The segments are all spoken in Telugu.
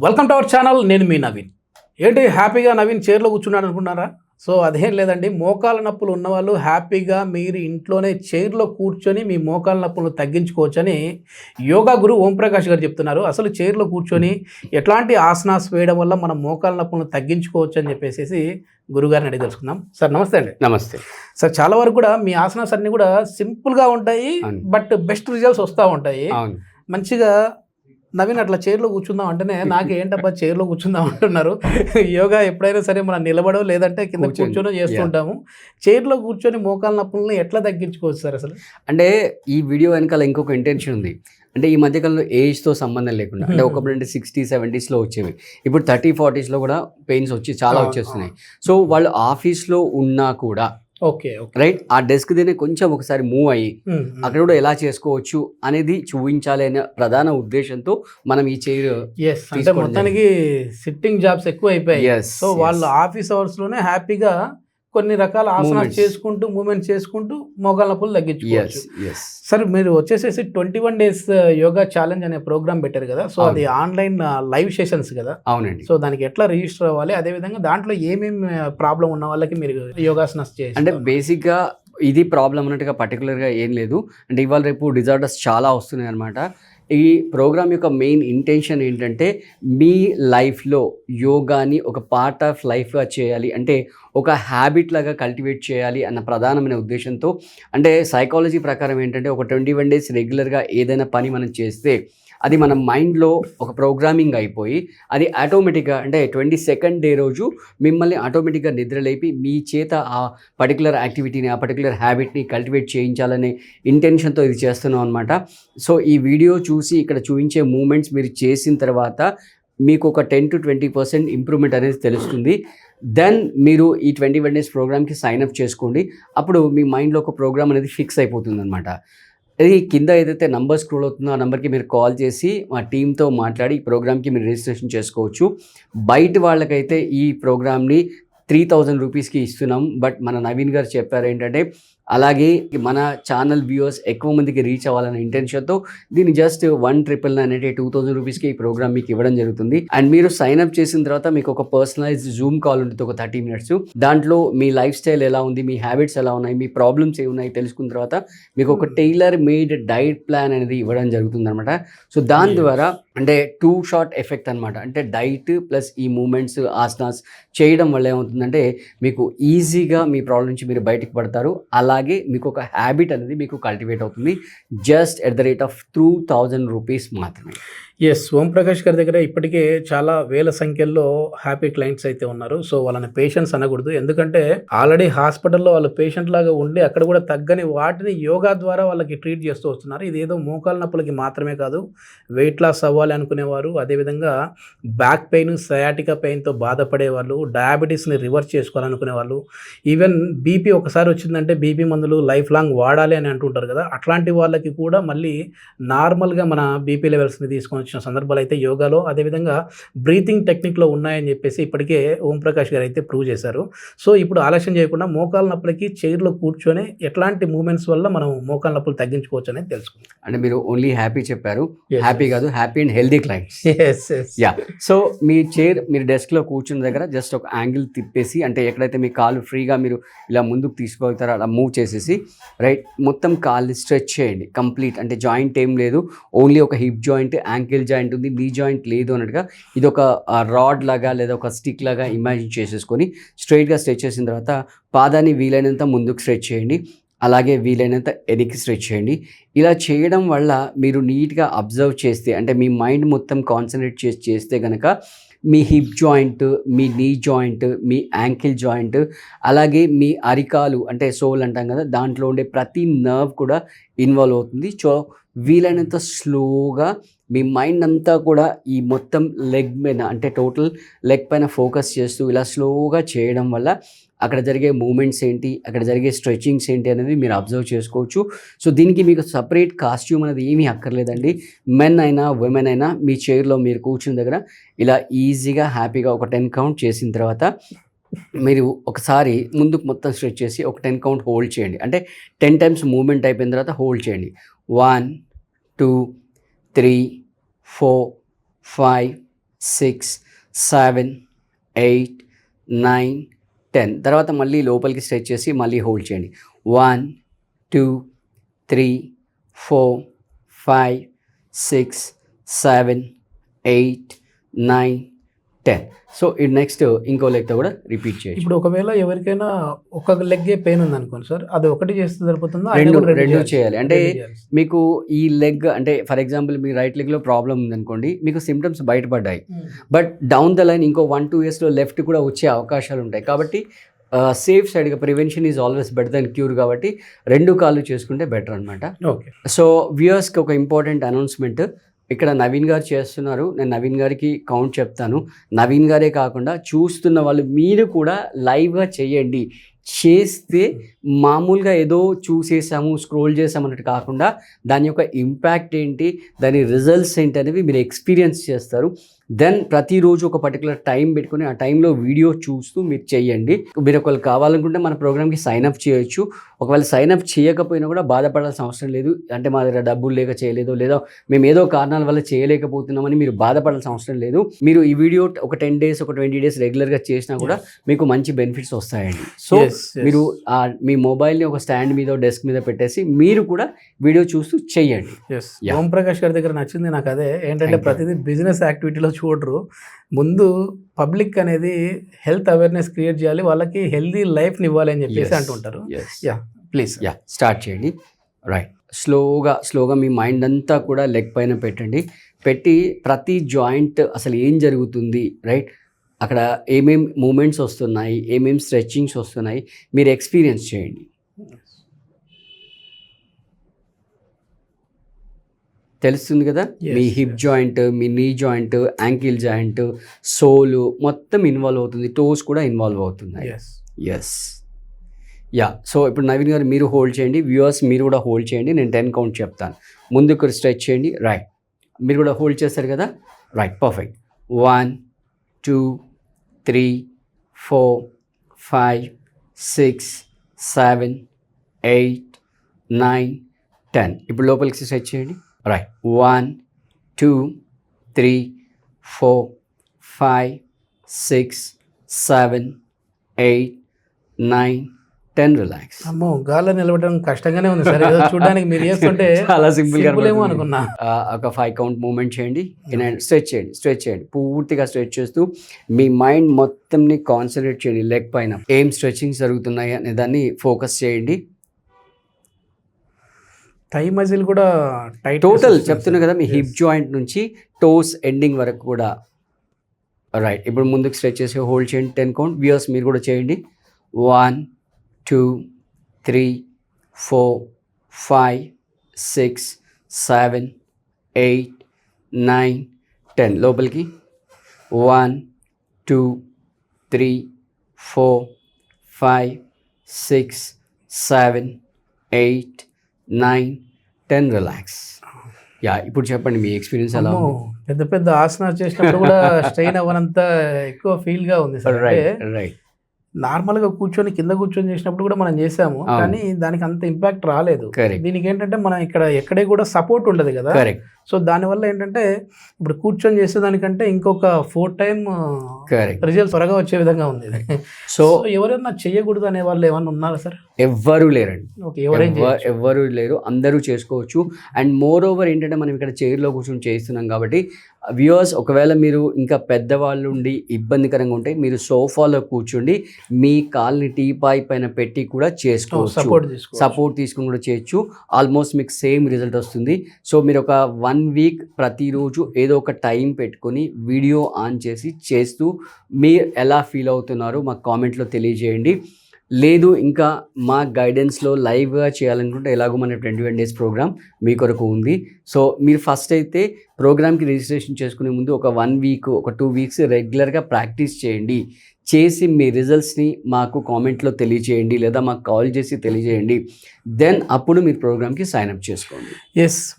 Welcome to our channel. నేను మీ నవీన్. ఏంటి హ్యాపీగా నవీన్ చైర్లో కూర్చున్నాడు అనుకున్నారా? సో అదేం లేదండి, మోకాల నొప్పులు ఉన్నవాళ్ళు హ్యాపీగా మీరు ఇంట్లోనే చైర్లో కూర్చొని మీ మోకాల నొప్పులను తగ్గించుకోవచ్చని యోగా గురు ఓంప్రకాష్ గారు చెప్తున్నారు. అసలు చైర్లో కూర్చొని ఎట్లాంటి ఆసనాస్ వేయడం వల్ల మనం మోకాల నొప్పులను తగ్గించుకోవచ్చు అని చెప్పేసి గురుగారిని అడిగి తెలుసుకుందాం. సార్ నమస్తే అండి. నమస్తే సార్, చాలా వరకు కూడా మీ ఆసనాస్ అన్నీ కూడా సింపుల్గా ఉంటాయి, బట్ బెస్ట్ రిజల్ట్స్ వస్తూ ఉంటాయి. మంచిగా నవీన్ అట్లా చైర్లో కూర్చుందాం అంటేనే నాకు ఏంటబ్బా చైర్లో కూర్చుందాం అంటున్నారు. యోగా ఎప్పుడైనా సరే మనం నిలబడో లేదంటే కింద కూర్చొని చేస్తుంటాము. చైర్లో కూర్చొని మోకాల నొప్పులను ఎట్లా తగ్గించుకోవచ్చు సార్ అసలు? అంటే ఈ వీడియో వెనకాల ఇంకొక ఇంటెన్షన్ ఉంది. అంటే ఈ మధ్యకాలంలో ఏజ్తో సంబంధం లేకుండా, అంటే ఒకప్పుడు అంటే 60s 70s వచ్చేవి, ఇప్పుడు 30s 40s కూడా పెయిన్స్ చాలా వచ్చేస్తున్నాయి. సో వాళ్ళు ఆఫీస్లో ఉన్నా కూడా ఓకే రైట్, ఆ డెస్క్ దీన్ని కొంచెం ఒకసారి మూవ్ అయ్యి అక్కడ కూడా ఎలా చేసుకోవచ్చు అనేది చూపించాలి అనే ప్రధాన ఉద్దేశంతో మనం ఈ చైర్ అంటే మొత్తానికి సిట్టింగ్ జాబ్స్ ఎక్కువ అయిపోయాయి. సో వాళ్ళు ఆఫీస్ అవర్స్ లోనే హ్యాపీగా కొన్ని రకాల ఆసనాలు చేసుకుంటూ మూమెంట్ చేసుకుంటూ మోకాల నొప్పులు తగ్గించుకోవచ్చు. సరే, మీరు వచ్చేసేసి 21 days యోగా ఛాలెంజ్ అనే ప్రోగ్రామ్ పెట్టారు కదా. సో అది ఆన్లైన్ లైవ్ సెషన్స్ కదా. అవునండి. సో దానికి ఎట్లా రిజిస్టర్ అవ్వాలి, అదేవిధంగా దాంట్లో ఏమేమి ప్రాబ్లం ఉన్న వాళ్ళకి మీరు యోగాసనాస్ చేయాలి? అంటే బేసిక్గా ఇది ప్రాబ్లం అన్నట్టుగా పర్టికులర్గా ఏం లేదు. అంటే ఇవాళ రేపు డిజార్డర్స్ చాలా వస్తున్నాయి అనమాట. ఈ ప్రోగ్రామ్ యొక్క మెయిన్ ఇంటెన్షన్ ఏంటంటే మీ లైఫ్లో యోగాని ఒక పార్ట్ ఆఫ్ లైఫ్గా చేయాలి, అంటే ఒక హ్యాబిట్ లాగా కల్టివేట్ చేయాలి అన్న ప్రధానమైన ఉద్దేశంతో. అంటే సైకాలజీ ప్రకారం ఏంటంటే ఒక 21 days రెగ్యులర్గా ఏదైనా పని మనం చేస్తే అది మన మైండ్లో ఒక ప్రోగ్రామింగ్ అయిపోయి అది ఆటోమేటిక్గా అంటే 22nd day రోజు మిమ్మల్ని ఆటోమేటిక్గా నిద్రలేపి మీ చేత ఆ పర్టికులర్ యాక్టివిటీని, ఆ పర్టికులర్ హ్యాబిట్ని కల్టివేట్ చేయించాలనే ఇంటెన్షన్తో ఇది చేస్తున్నాం అనమాట. సో ఈ వీడియో చూసి ఇక్కడ చూపించే మూమెంట్స్ మీరు చేసిన తర్వాత మీకు ఒక 10 to 20% ఇంప్రూవ్మెంట్ అనేది తెలుస్తుంది. దెన్ మీరు ఈ 21 days ప్రోగ్రామ్కి సైన్అప్ చేసుకోండి. అప్పుడు మీ మైండ్లో ఒక ప్రోగ్రామ్ అనేది ఫిక్స్ అయిపోతుంది అనమాట. ఇది కింద ఏదైతే నంబర్ స్క్రోల్ అవుతుందో ఆ నెంబర్కి మీరు కాల్ చేసి మా టీంతో మాట్లాడి ఈ ప్రోగ్రామ్కి మీరు రిజిస్ట్రేషన్ చేసుకోవచ్చు. బయట వాళ్ళకైతే ఈ ప్రోగ్రామ్ని 3000 రూపీస్కి ఇస్తున్నాం. బట్ మన నవీన్ గారు చెప్పారు ఏంటంటే అలాగే మన ఛానల్ వ్యూవర్స్ ఎక్కువ మందికి రీచ్ అవ్వాలనే ఇంటెన్షన్తో దీన్ని జస్ట్ 1999 అంటే 2000 రూపీస్కి ఈ ప్రోగ్రామ్ మీకు ఇవ్వడం జరుగుతుంది. అండ్ మీరు సైన్అప్ చేసిన తర్వాత మీకు ఒక పర్సనలైజ్డ్ జూమ్ కాల్ ఉంటుంది, ఒక 30 minutes. దాంట్లో మీ లైఫ్ స్టైల్ ఎలా ఉంది, మీ హ్యాబిట్స్ ఎలా ఉన్నాయి, మీ ప్రాబ్లమ్స్ ఏమున్నాయి తెలుసుకున్న తర్వాత మీకు ఒక టైలర్ మేడ్ డైట్ ప్లాన్ అనేది ఇవ్వడం జరుగుతుంది అనమాట. సో దాని ద్వారా అంటే 2 shot ఎఫెక్ట్ అనమాట. అంటే డైట్ ప్లస్ ఈ మూమెంట్స్ ఆసనాస్ చేయడం వల్ల ఏమవుతుందంటే మీకు ఈజీగా మీ ప్రాబ్లం నుంచి మీరు బయటకు పడతారు. అలాగే మీకు ఒక హ్యాబిట్ అనేది మీకు కల్టివేట్ అవుతుంది just at the rate of 2000 rupees మాత్రమే. ఓంప్రకాష్ గారి దగ్గర ఇప్పటికే చాలా వేల సంఖ్యలో హ్యాపీ క్లయింట్స్ అయితే ఉన్నారు. సో వాళ్ళని పేషెంట్స్ అనకూడదు, ఎందుకంటే ఆల్రెడీ హాస్పిటల్లో వాళ్ళు పేషెంట్ లాగా ఉండి అక్కడ కూడా తగ్గని వాటిని యోగా ద్వారా వాళ్ళకి ట్రీట్ చేస్తూ వస్తున్నారు. ఇది ఏదో మోకాల నొప్పులకి మాత్రమే కాదు, వెయిట్ లాస్ అవ్వాలి అనుకునేవారు, అదేవిధంగా బ్యాక్ పెయిన్, సయాటికా పెయిన్తో బాధపడేవాళ్ళు, డయాబెటీస్ని రివర్స్ చేసుకోవాలనుకునే వాళ్ళు, ఈవెన్ బీపీ ఒకసారి వచ్చిందంటే బీపీ మందులు లైఫ్ లాంగ్ వాడాలి అని అంటుంటారు కదా. అట్లాంటి వాళ్ళకి కూడా మళ్ళీ నార్మల్గా మన బీపీ లెవెల్స్ని తీసుకొని వచ్చిన సందర్భాలు అయితే యోగాలో, అదేవిధంగా బ్రీతింగ్ టెక్నిక్లో ఉన్నాయని చెప్పేసి ఇప్పటికే ఓంప్రకాష్ గారు అయితే ప్రూవ్ చేశారు. సో ఇప్పుడు ఆలస్యం చేయకుండా మోకాల నొప్పులకి చైర్లో కూర్చొని ఎట్లాంటి మూమెంట్స్ వల్ల మనం మోకాల నొప్పులు తగ్గించుకోవచ్చు అనేది తెలుసుకుందాం. అంటే మీరు ఓన్లీ హ్యాపీ చెప్పారు, హ్యాపీ కాదు, happy and healthy clients. So me chair మీరు డెస్క్లో కూర్చున్న దగ్గర జస్ట్ ఒక యాంగిల్ తిప్పేసి, అంటే ఎక్కడైతే మీ కాళ్ళు ఫ్రీగా మీరు ఇలా ముందుకు తీసుకోగలుగుతారో అలా మూవ్ చేసేసి రైట్ మొత్తం కాళ్ళు స్ట్రెచ్ చేయండి కంప్లీట్. అంటే జాయింట్ ఏం లేదు, ఓన్లీ ఒక హిప్ జాయింట్, యాంకిల్ జాయింట్ ఉంది, నీ జాయింట్ లేదు అన్నట్టుగా ఇది ఒక రాడ్ లాగా లేదా ఒక స్టిక్ లాగా ఇమాజిన్ చేసేసుకొని స్ట్రైట్గా స్ట్రెచ్ చేసిన తర్వాత పాదాన్ని వీలైనంత ముందుకు స్ట్రెచ్ చేయండి, అలాగే వీలైనంత వెనక్కి స్ట్రెచ్ చేయండి. ఇలా చేయడం వల్ల మీరు నీట్గా అబ్జర్వ్ చేస్తే, అంటే మీ మైండ్ మొత్తం కాన్సన్ట్రేట్ చేస్తే కనుక మీ హిప్ జాయింట్, మీ నీ జాయింట్, మీ యాంకిల్ జాయింట్, అలాగే మీ అరికాలు అంటే సోల్ అంటాం కదా, దాంట్లో ఉండే ప్రతి నర్వ్ కూడా ఇన్వాల్వ్ అవుతుంది. సో వీలైనంత స్లోగా మీ మైండ్ అంతా కూడా ఈ మొత్తం లెగ్ మీద అంటే టోటల్ లెగ్ పైన ఫోకస్ చేస్తూ ఇలా స్లోగా చేయడం వల్ల అక్కడ జరిగే మూమెంట్స్ ఏంటి, అక్కడ జరిగే స్ట్రెచింగ్స్ ఏంటి అనేది మీరు అబ్జర్వ్ చేసుకోవచ్చు. సో దీనికి మీకు సపరేట్ కాస్ట్యూమ్ అనేది ఏమీ అక్కర్లేదండి. మెన్ అయినా ఉమెన్ అయినా మీ చైర్లో మీరు కూర్చున్న దగ్గర ఇలా ఈజీగా హ్యాపీగా ఒక 10 count చేసిన తర్వాత మీరు ఒకసారి ముందుకు మొత్తం స్ట్రెచ్ చేసి ఒక 10 count హోల్డ్ చేయండి. అంటే 10 times మూమెంట్ అయిపోయిన తర్వాత హోల్డ్ చేయండి. 1 2 3 4 5 6 7 8 9 10. తర్వాత మళ్ళీ లోపలికి స్ట్రెచ్ చేసి మళ్ళీ హోల్డ్ చేయండి. 1 2 3 4 5 6 7 8 9 10. సో ఇది నెక్స్ట్ ఇంకో లెగ్తో కూడా రిపీట్ చేయండి. ఇప్పుడు ఒకవేళ ఎవరికైనా ఒక లెగ్గే పెయిన్ ఉంది అనుకోండి సార్, అది ఒకటి చేస్తే సరిపోతుందా? రెండు చేయాలి. అంటే మీకు ఈ లెగ్ అంటే ఫర్ ఎగ్జాంపుల్ మీ రైట్ లెగ్లో ప్రాబ్లం ఉందనుకోండి, మీకు సిమ్టమ్స్ బయటపడ్డాయి, బట్ డౌన్ ద లైన్ ఇంకో 1-2 ఇయర్స్లో లెఫ్ట్ కూడా వచ్చే అవకాశాలు ఉంటాయి. కాబట్టి సేఫ్ సైడ్గా prevention is always better than cure, కాబట్టి 2 కాళ్ళు చేసుకుంటే బెటర్ అనమాట. ఓకే. సో వ్యూయర్స్కి ఒక ఇంపార్టెంట్ అనౌన్స్మెంట్. ఇక్కడ నవీన్ గారు చేస్తున్నారు, నేను నవీన్ గారికి కౌంట్ చెప్తాను. నవీన్ గారే కాకుండా చూస్తున్న వాళ్ళు మీరు కూడా లైవ్గా చేయండి. చేస్తే మామూలుగా ఏదో చూసేసాము స్క్రోల్ చేసాము అన్నట్టు కాకుండా దాని యొక్క ఇంపాక్ట్ ఏంటి, దాని రిజల్ట్స్ ఏంటి అనేవి మీరు ఎక్స్పీరియన్స్ చేస్తారు. దెన్ ప్రతిరోజు ఒక పర్టికులర్ టైం పెట్టుకుని ఆ టైంలో వీడియో చూస్తూ మీరు చేయండి. మీరు ఒకవేళ కావాలనుకుంటే మన ప్రోగ్రామ్కి సైన్అప్ చేయొచ్చు. ఒకవేళ సైన్అప్ చేయకపోయినా కూడా బాధపడాల్సిన అవసరం లేదు. అంటే మా దగ్గర డబ్బులు లేక చేయలేదు, లేదా మేము ఏదో కారణాల వల్ల చేయలేకపోతున్నామని మీరు బాధపడాల్సిన అవసరం లేదు. మీరు ఈ వీడియో ఒక 10 days ఒక 20 days రెగ్యులర్గా చేసినా కూడా మీకు మంచి బెనిఫిట్స్ వస్తాయండి. సో మీరు మీ మొబైల్ని ఒక స్టాండ్ మీద డెస్క్ మీద పెట్టేసి మీరు కూడా వీడియో చూస్తూ చెయ్యండి. ఓం ప్రకాష్ గారి దగ్గర నచ్చింది నాకు అదే ఏంటంటే ప్రతిదీ బిజినెస్ యాక్టివిటీలో చూడరు, ముందు పబ్లిక్ అనేది హెల్త్ అవేర్నెస్ క్రియేట్ చేయాలి, వాళ్ళకి హెల్దీ లైఫ్ని ఇవ్వాలి అని చెప్పేసి అంటుంటారు. ప్లీజ్ స్టార్ట్ చేయండి. రైట్, స్లోగా మీ మైండ్ అంతా కూడా లెగ్ పైన పెట్టి ప్రతి జాయింట్ అసలు ఏం జరుగుతుంది, రైట్, అక్కడ ఏమేం మూమెంట్స్ వస్తున్నాయి, ఏమేం స్ట్రెచ్చింగ్స్ వస్తున్నాయి మీరు ఎక్స్పీరియన్స్ చేయండి. తెలుస్తుంది కదా, మీ హిప్ జాయింట్, మీ నీ జాయింట్, యాంకిల్ జాయింట్, సోలు మొత్తం ఇన్వాల్వ్ అవుతుంది, టోస్ కూడా ఇన్వాల్వ్ అవుతున్నాయి. ఎస్ సో ఇప్పుడు నవీన్ గారు మీరు హోల్డ్ చేయండి, వ్యూవర్స్ మీరు కూడా హోల్డ్ చేయండి, నేను 10 కౌంట్ చెప్తాను, ముందుకు స్ట్రెచ్ చేయండి. రైట్, మీరు కూడా హోల్డ్ చేస్తారు కదా, రైట్, పర్ఫెక్ట్. 1 2 3 4 5 6 7 8 9 10. ఇప్పుడు లోపలికి స్ట్రెచ్ చేయండి. రైట్, 1 2 3 4 5 6 7 8 9 10. రిలాక్స్. అమ్మో, గాల్లో నిలబడడం కష్టంగానే ఉంది సార్, చూడడానికి మీరు చేస్తుంటే చాలా సింపుల్గా అనుకున్నా. ఒక 5 కౌంట్ మూమెంట్ చేయండి, స్ట్రెచ్ చేయండి, పూర్తిగా స్ట్రెచ్ చేస్తూ మీ మైండ్ మొత్తంని కాన్సన్ట్రేట్ చేయండి లెగ్ పైన, ఏం స్ట్రెచ్చింగ్స్ జరుగుతున్నాయి అనే దాన్ని ఫోకస్ చేయండి. థై మజిల్ కూడా టైట్, టోటల్ చెప్తున్నా కదా, మీ హిప్ జాయింట్ నుంచి టోస్ ఎండింగ్ వరకు కూడా. రైట్, ఇప్పుడు ముందుకు స్ట్రెచ్ చేసి హోల్డ్ చేయండి, 10 కౌంట్. వ్యూయర్స్ మీరు కూడా చేయండి. 1 2 3 4 5 6 7 8 9 10. లోపలికి 1 2 3 4 5 6 7 8 9 10. రిలాక్స్. ఇప్పుడు చెప్పండి మీ ఎక్స్పీరియన్స్ ఎలా ఉంది? పెద్ద పెద్ద ఆసనాలు చేసినప్పుడు కూడా స్ట్రెయిన్ అవ్వనంత ఎక్కువ ఫీల్గా ఉంది సార్. రైట్, నార్మల్గా కింద కూర్చొని చేసినప్పుడు కూడా మనం చేసాము, కానీ దానికి అంత ఇంపాక్ట్ రాలేదు. దీనికి ఏంటంటే మనం ఎక్కడే కూడా సపోర్ట్ ఉండదు కదా, సో దానివల్ల ఏంటంటే ఇప్పుడు కూర్చొని చేసేదానికంటే ఇంకొక 4 times రిజల్ట్ త్వరగా వచ్చే విధంగా ఉంది. సో ఎవరైనా చేయకూడదు అనే వాళ్ళు ఏమన్నా ఉన్నారా సార్? ఎవ్వరూ లేరండి, ఎవ్వరూ లేరు, అందరూ చేసుకోవచ్చు. అండ్ మోర్ ఓవర్ ఏంటంటే మనం ఇక్కడ చైర్లో కూర్చొని చేస్తున్నాం కాబట్టి వ్యూవర్స్, ఒకవేళ మీరు ఇంకా పెద్దవాళ్ళు ఉండి ఇబ్బందికరంగా ఉంటే మీరు సోఫాలో కూర్చుండి మీ కాల్ని టీపాయ్ పైన పెట్టి కూడా చేసుకోవచ్చు, సపోర్ట్ తీసుకుని కూడా చేయొచ్చు. ఆల్మోస్ట్ మీకు సేమ్ రిజల్ట్ వస్తుంది. సో మీరు ఒక 1 week ప్రతిరోజు ఏదో ఒక టైం పెట్టుకొని వీడియో ఆన్ చేసి చేస్తూ మీరు ఎలా ఫీల్ అవుతున్నారో మాకు కామెంట్లో తెలియజేయండి. లేదు ఇంకా మా గైడెన్స్లో లైవ్గా చేయాలనుకుంటే ఎలాగో మన 21 days ప్రోగ్రామ్ మీ కొరకు ఉంది. సో మీరు ఫస్ట్ అయితే ప్రోగ్రామ్కి రిజిస్ట్రేషన్ చేసుకునే ముందు ఒక 1 week ఒక 2 weeks రెగ్యులర్గా ప్రాక్టీస్ చేయండి. చేసి మీ రిజల్ట్స్ని మాకు కామెంట్లో తెలియజేయండి, లేదా మాకు కాల్ చేసి తెలియజేయండి. దెన్ అప్పుడు మీరు ప్రోగ్రామ్కి సైన్అప్ చేసుకోండి.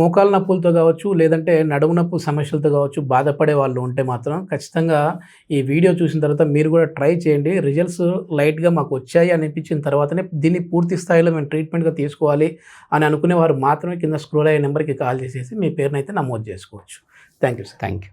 మోకాలు నొప్పులతో కావచ్చు, లేదంటే నడుము నొప్పి సమస్యలతో కావచ్చు బాధపడే వాళ్ళు ఉంటే మాత్రం ఖచ్చితంగా ఈ వీడియో చూసిన తర్వాత మీరు కూడా ట్రై చేయండి. రిజల్ట్స్ లైట్గా మాకు వచ్చాయి అనిపించిన తర్వాతనే దీన్ని పూర్తి స్థాయిలో మేము ట్రీట్మెంట్గా తీసుకోవాలి అని అనుకునే వారు మాత్రమే కింద స్క్రోల్ అయ్యే నెంబర్కి కాల్ చేసేసి మీ పేరునైతే నమోదు చేసుకోవచ్చు. Thank you sir. Thank you.